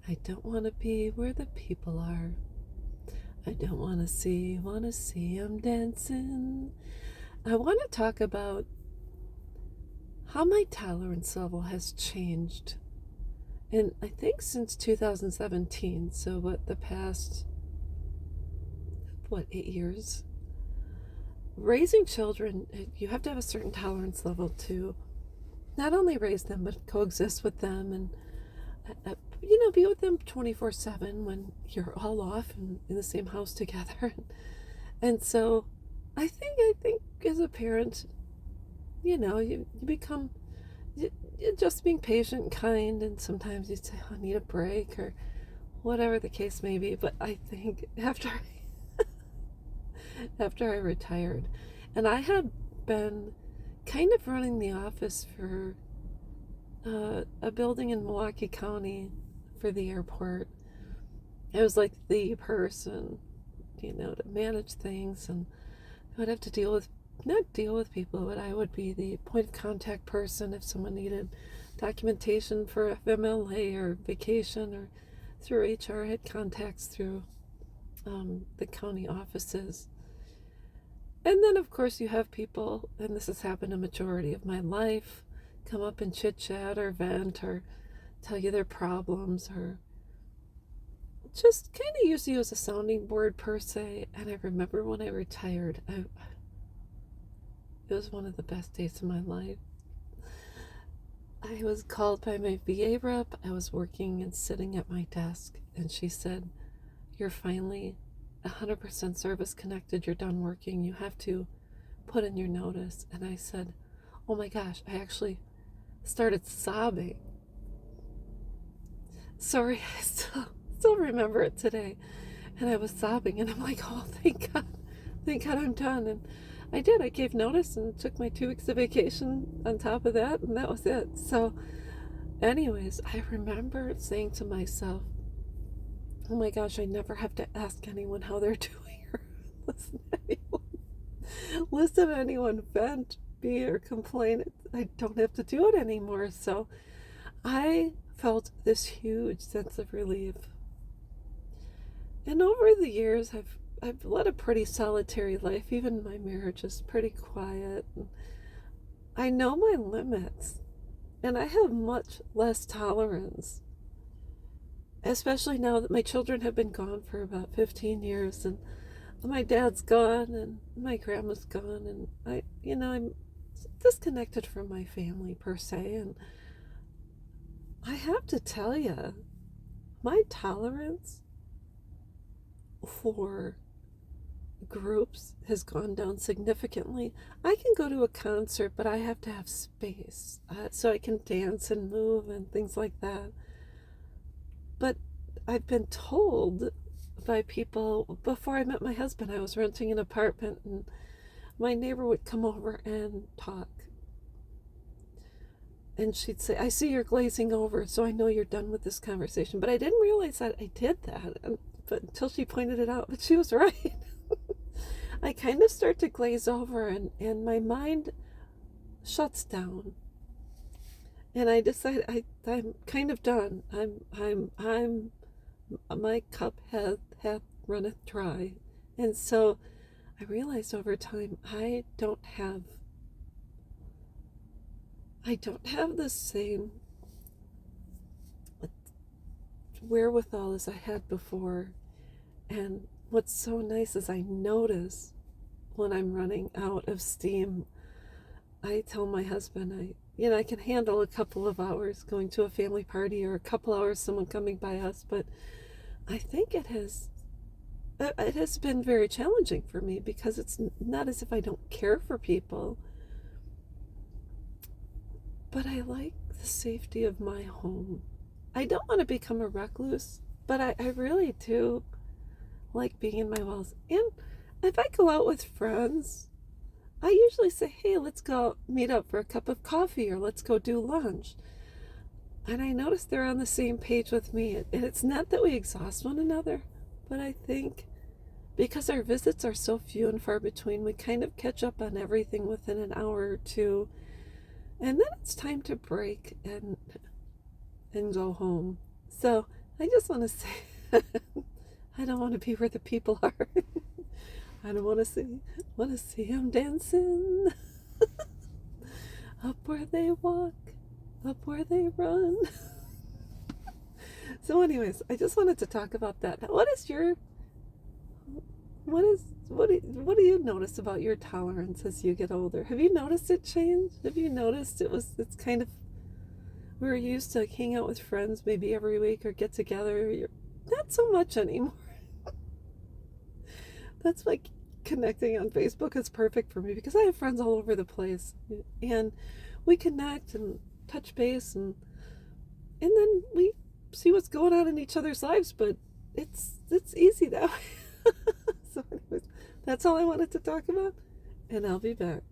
I don't want to be where the people are. I don't want to see 'em dancing. I want to talk about how my tolerance level has changed. And I think since 2017, so the past, 8 years? Raising children, you have to have a certain tolerance level to not only raise them, but coexist with them and, be with them 24/7 when you're all off and in the same house together. And so I think as a parent, you become just being patient and kind, and sometimes you say, I need a break or whatever the case may be. But I think after I retired, and I had been kind of running the office for a building in Milwaukee County for the airport. I was like the person, to manage things, and I would have to not deal with people, but I would be the point of contact person if someone needed documentation for FMLA or vacation, or through HR, I had contacts through the county offices. And then, of course, you have people, and this has happened a majority of my life, come up and chit chat or vent or tell you their problems, or just kind of use you as a sounding board per se. And I remember when I retired, it was one of the best days of my life. I was called by my VA rep. I was working and sitting at my desk, and she said, "You're finally 100% service connected. You're done working. You have to put in your notice." And I said, "Oh my gosh," I actually started sobbing. Sorry, I still remember it today. And I was sobbing, and I'm like, "Oh, thank God I'm done." And I did. I gave notice and took my 2 weeks of vacation on top of that, and that was it. So anyways, I remember saying to myself, oh my gosh, I never have to ask anyone how they're doing or listen to anyone vent, be, or complain. I don't have to do it anymore. So I felt this huge sense of relief. And over the years, I've led a pretty solitary life. Even my marriage is pretty quiet. I know my limits, and I have much less tolerance, especially now that my children have been gone for about 15 years, and my dad's gone and my grandma's gone, and I'm disconnected from my family per se. And I have to tell you, my tolerance for groups has gone down significantly. I can go to a concert, but I have to have space so I can dance and move and things like that. But I've been told by people, before I met my husband, I was renting an apartment, and my neighbor would come over and talk. And she'd say, "I see you're glazing over, so I know you're done with this conversation." But I didn't realize that I did that, but until she pointed it out. But she was right. I kind of start to glaze over, and my mind shuts down. And I decide I'm kind of done. I'm my cup hath runneth dry. And so I realized over time I don't have the same wherewithal as I had before. And what's so nice is I notice when I'm running out of steam. I tell my husband I can handle a couple of hours going to a family party, or a couple hours someone coming by us, but I think it has been very challenging for me, because it's not as if I don't care for people, but I like the safety of my home. I don't want to become a recluse, but I really do like being in my walls. And if I go out with friends, I usually say, "Hey, let's go meet up for a cup of coffee, or let's go do lunch." And I notice they're on the same page with me. And it's not that we exhaust one another, but I think because our visits are so few and far between, we kind of catch up on everything within an hour or two. And then it's time to break and go home. So I just want to say, I don't want to be where the people are. I don't want to see them dancing up where they walk, up where they run. So, anyways, I just wanted to talk about that. Now, what do you notice about your tolerance as you get older? Have you noticed it change? Have you noticed it's kind of, we were used to hang out with friends maybe every week or get together. You're not so much anymore. That's like connecting on Facebook is perfect for me because I have friends all over the place, and we connect and touch base, and then we see what's going on in each other's lives. But it's easy that way. So anyways, that's all I wanted to talk about, and I'll be back.